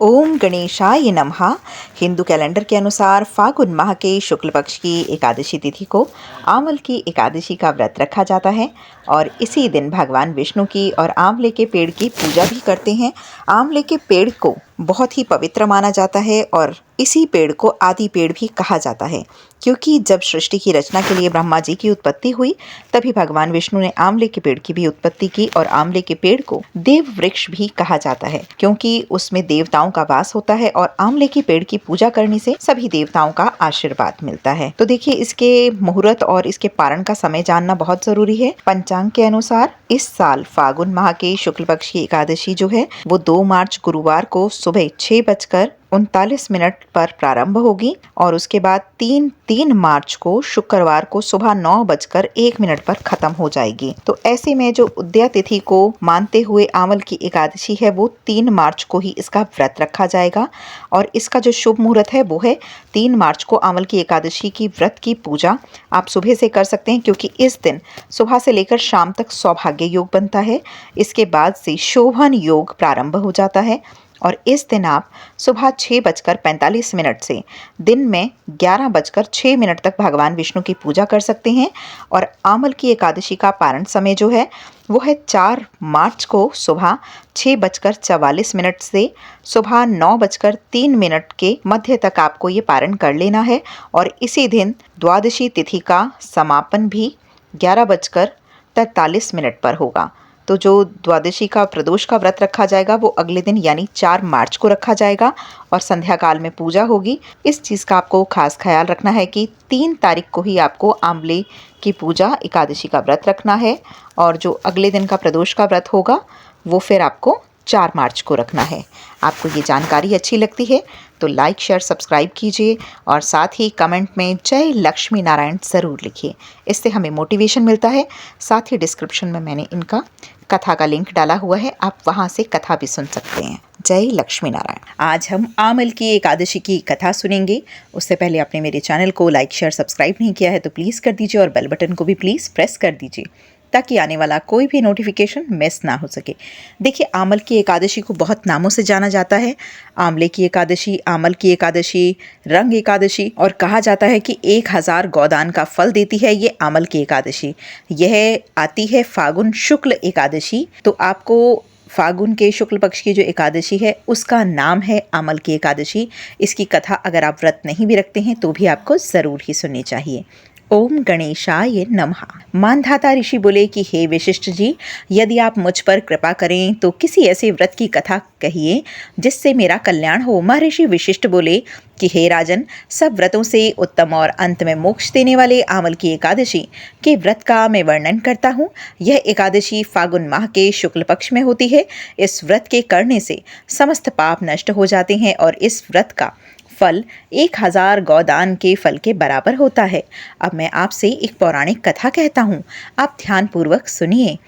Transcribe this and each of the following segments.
ओम गणेशाय नमः। हिंदू कैलेंडर के अनुसार फागुन माह के शुक्ल पक्ष की एकादशी तिथि को आंवल की एकादशी का व्रत रखा जाता है और इसी दिन भगवान विष्णु की और आंवले के पेड़ की पूजा भी करते हैं। आंवले के पेड़ को बहुत ही पवित्र माना जाता है और इसी पेड़ को आदि पेड़ भी कहा जाता है, क्योंकि जब सृष्टि की रचना के लिए ब्रह्मा जी की उत्पत्ति हुई तभी भगवान विष्णु ने आंवले के पेड़ की भी उत्पत्ति की और आंवले के पेड़ को देव वृक्ष भी कहा जाता है, क्योंकि उसमें देवताओं का वास होता है और आंवले के पेड़ की पूजा करने से सभी देवताओं का आशीर्वाद मिलता है। तो देखिए, इसके मुहूर्त और इसके पारण का समय जानना बहुत जरूरी है। पंचांग के अनुसार इस साल फागुन माह के शुक्ल पक्ष की एकादशी जो है वो 2 मार्च गुरुवार को सुबह 6:39 पर प्रारंभ होगी और उसके बाद 3 मार्च को शुक्रवार को सुबह 9:01 पर खत्म हो जाएगी। तो ऐसे में जो उदया तिथि को मानते हुए आंवल की एकादशी है वो 3 मार्च को ही इसका व्रत रखा जाएगा और इसका जो शुभ मुहूर्त है वो है 3 मार्च को। आंवल की एकादशी की व्रत की पूजा आप सुबह से कर सकते हैं, क्योंकि इस दिन सुबह से लेकर शाम तक सौभाग्य योग बनता है। इसके बाद से शोभन योग प्रारंभ हो जाता है और इस दिन आप सुबह 6:45 से दिन में 11:06 तक भगवान विष्णु की पूजा कर सकते हैं। और आंवल की एकादशी का पारण समय जो है वो है 4 मार्च को सुबह 6:44 से सुबह 9:03 के मध्य तक आपको ये पारण कर लेना है। और इसी दिन द्वादशी तिथि का समापन भी 11:43 पर होगा। तो जो द्वादशी का प्रदोष का व्रत रखा जाएगा वो अगले दिन यानी 4 मार्च को रखा जाएगा और संध्या काल में पूजा होगी। इस चीज़ का आपको खास ख्याल रखना है कि 3 तारीख को ही आपको आंवले की पूजा एकादशी का व्रत रखना है और जो अगले दिन का प्रदोष का व्रत होगा वो फिर आपको 4 मार्च को रखना है। आपको ये जानकारी अच्छी लगती है तो लाइक शेयर सब्सक्राइब कीजिए और साथ ही कमेंट में जय लक्ष्मी नारायण ज़रूर लिखिए, इससे हमें मोटिवेशन मिलता है। साथ ही डिस्क्रिप्शन में मैंने इनका कथा का लिंक डाला हुआ है, आप वहाँ से कथा भी सुन सकते हैं। जय लक्ष्मी नारायण। आज हम आंवल की एकादशी की कथा सुनेंगे। उससे पहले आपने मेरे चैनल को लाइक शेयर सब्सक्राइब नहीं किया है तो प्लीज़ कर दीजिए और बेल बटन को भी प्लीज़ प्रेस कर दीजिए ताकि आने वाला कोई भी नोटिफिकेशन मिस ना हो सके। देखिए, आंवल की एकादशी को बहुत नामों से जाना जाता है। आंवले की एकादशी, आंवल की एकादशी, रंग एकादशी, और कहा जाता है कि 1000 गोदान का फल देती है ये आंवल की एकादशी। यह आती है फागुन शुक्ल एकादशी। तो आपको फागुन के शुक्ल पक्ष की जो एकादशी है उसका नाम है आंवल की एकादशी। इसकी कथा अगर आप व्रत नहीं भी रखते हैं तो भी आपको ज़रूर ही सुननी चाहिए। ओम गणेशाय नमः। मानधाता ऋषि बोले कि हे विशिष्ट जी, यदि आप मुझ पर कृपा करें तो किसी ऐसे व्रत की कथा कहिए जिससे मेरा कल्याण हो। महर्षि विशिष्ट बोले कि हे राजन, सब व्रतों से उत्तम और अंत में मोक्ष देने वाले आंवल की एकादशी के व्रत का मैं वर्णन करता हूँ। यह एकादशी फागुन माह के शुक्ल पक्ष में होती है। इस व्रत के करने से समस्त पाप नष्ट हो जाते हैं और इस व्रत का फल 1000 गोदान के फल के बराबर होता है। अब मैं आपसे एक पौराणिक कथा कहता हूँ, आप ध्यानपूर्वक सुनिए।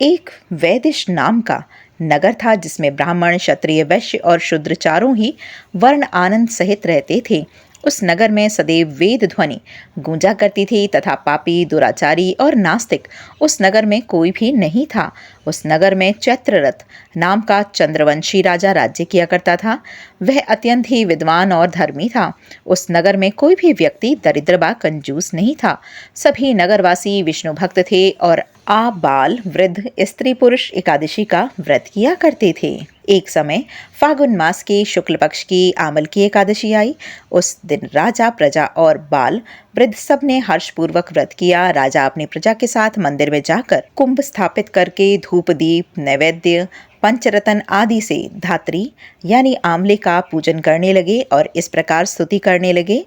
एक वैदिश नाम का नगर था जिसमें ब्राह्मण, क्षत्रिय, वैश्य और शूद्र चारों ही वर्ण आनंद सहित रहते थे। उस नगर में सदैव वेद ध्वनि गूंजा करती थी तथा पापी, दुराचारी और नास्तिक उस नगर में कोई भी नहीं था। उस नगर में चैत्ररथ नाम का चंद्रवंशी राजा राज्य किया करता था। वह अत्यंत ही विद्वान और धर्मी था। उस नगर में कोई भी व्यक्ति दरिद्र व कंजूस नहीं था। सभी नगरवासी विष्णु भक्त थे और आबाल वृद्ध स्त्री पुरुष एकादशी का व्रत किया करते थे। एक समय फागुन मास के शुक्ल पक्ष की आंवल की एकादशी आई। उस दिन राजा, प्रजा और बाल वृद्ध सब ने हर्षपूर्वक व्रत किया। राजा अपनी प्रजा के साथ मंदिर में जाकर कुंभ स्थापित करके धूप, दीप, नैवेद्य, पंचरतन आदि से धात्री यानी आंवले का पूजन करने लगे और इस प्रकार स्तुति करने लगे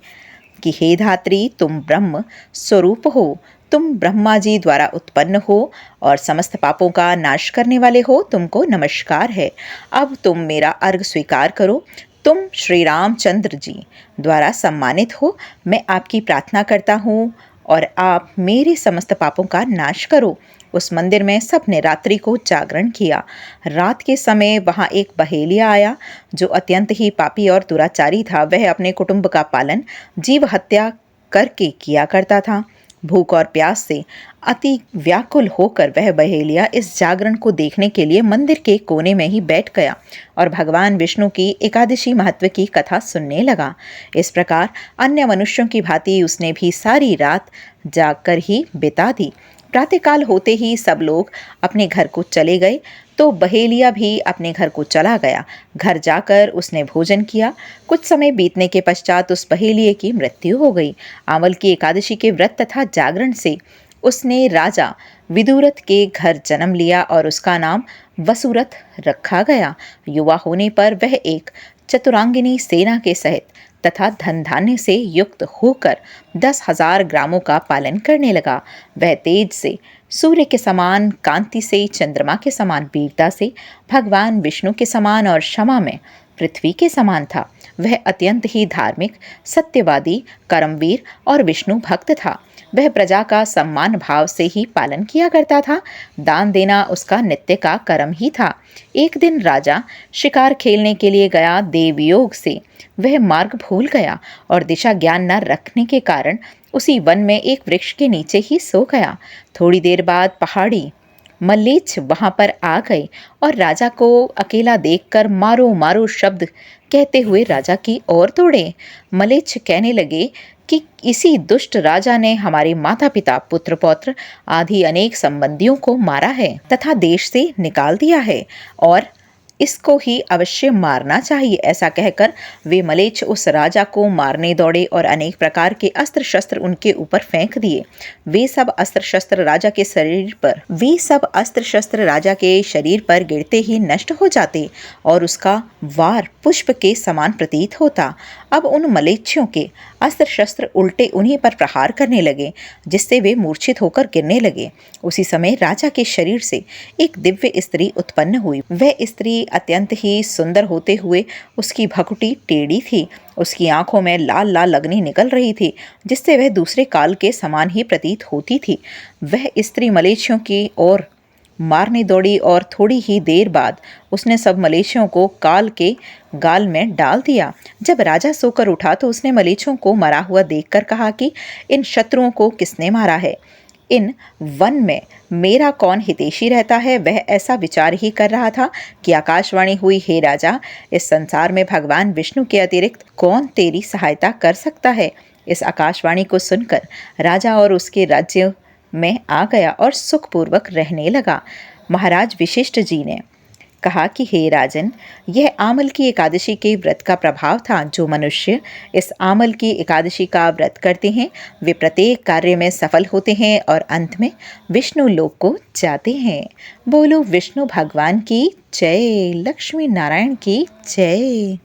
कि हे धात्री, तुम ब्रह्म स्वरूप हो, तुम ब्रह्मा जी द्वारा उत्पन्न हो और समस्त पापों का नाश करने वाले हो। तुमको नमस्कार है। अब तुम मेरा अर्घ स्वीकार करो। तुम श्री रामचंद्र जी द्वारा सम्मानित हो। मैं आपकी प्रार्थना करता हूँ और आप मेरे समस्त पापों का नाश करो। उस मंदिर में सबने रात्रि को जागरण किया। रात के समय वहाँ एक बहेलिया आया जो अत्यंत ही पापी और दुराचारी था। वह अपने कुटुंब का पालन जीव हत्या करके किया करता था। भूख और प्यास से अति व्याकुल होकर वह बहेलिया इस जागरण को देखने के लिए मंदिर के कोने में ही बैठ गया और भगवान विष्णु की एकादशी महत्व की कथा सुनने लगा। इस प्रकार अन्य मनुष्यों की भांति उसने भी सारी रात जागकर ही बिता दी। प्रातःकाल होते ही सब लोग अपने घर को चले गए तो बहेलिया भी अपने घर को चला गया। घर जाकर उसने भोजन किया। कुछ समय बीतने के पश्चात उस बहेलिये की मृत्यु हो गई। आमल की एकादशी के व्रत तथा जागरण से उसने राजा विदुरथ के घर जन्म लिया और उसका नाम वसुरथ रखा गया। युवा होने पर वह एक चतुरांगिनी सेना के सहित तथा धन धान्य से युक्त होकर 10,000 ग्रामों का पालन करने लगा। वह तेज से, सूर्य के समान कांति से, चंद्रमा के समान वीरता से, भगवान विष्णु के समान और क्षमा में पृथ्वी के समान था। वह अत्यंत ही धार्मिक, सत्यवादी, कर्मवीर और विष्णु भक्त था। वह प्रजा का सम्मान भाव से ही पालन किया करता था। दान देना उसका नित्य का कर्म ही था। एक दिन राजा शिकार खेलने के लिए गया। देवयोग से वह मार्ग भूल गया और दिशा ज्ञान न रखने के कारण उसी वन में एक वृक्ष के नीचे ही सो गया। थोड़ी देर बाद पहाड़ी मल्लेच्छ वहां पर आ गए और राजा को अकेला देखकर मारो मारो शब्द कहते हुए राजा की ओर दौड़े। मल्लेच्छ कहने लगे कि इसी दुष्ट राजा ने हमारे माता पिता, पुत्र पौत्र आदि अनेक संबंधियों को मारा है तथा देश से निकाल दिया है और इसको ही अवश्य मारना चाहिए। ऐसा कहकर वे मलेच्छ उस राजा को मारने दौड़े और अनेक प्रकार के अस्त्र शस्त्र उनके ऊपर फेंक दिए। वे सब अस्त्र शस्त्र राजा के शरीर पर गिरते ही नष्ट हो जाते और उसका वार पुष्प के समान प्रतीत होता। अब उन मलेच्छियों के अस्त्र शस्त्र उल्टे उन्हीं पर प्रहार करने लगे, जिससे वे मूर्छित होकर गिरने लगे। उसी समय राजा के शरीर से एक दिव्य स्त्री उत्पन्न हुई। वह स्त्री अत्यंत ही सुंदर होते हुए उसकी भकुटी टेढ़ी थी। उसकी आंखों में लाल लाल अग्नि निकल रही थी, जिससे वह दूसरे काल के समान ही प्रतीत होती थी। वह स्त्री मलेच्छियों की ओर मारने दौड़ी और थोड़ी ही देर बाद उसने सब मलेच्छियों को काल के गाल में डाल दिया। जब राजा सोकर उठा तो उसने मलेच्छियों को मरा हुआ देखकर कहा कि इन शत्रुओं को किसने मारा है? इन वन में मेरा कौन हितैषी रहता है? वह ऐसा विचार ही कर रहा था कि आकाशवाणी हुई, हे राजा, इस संसार में भगवान विष्णु के अतिरिक्त कौन तेरी सहायता कर सकता है? इस आकाशवाणी को सुनकर राजा और उसके राज्य में आ गया और सुखपूर्वक रहने लगा। महाराज विशिष्ट जी ने कहा कि हे राजन, यह आमल की एकादशी के व्रत का प्रभाव था। जो मनुष्य इस आमल की एकादशी का व्रत करते हैं वे प्रत्येक कार्य में सफल होते हैं और अंत में विष्णु लोक को जाते हैं। बोलो विष्णु भगवान की जय, लक्ष्मी नारायण की जय।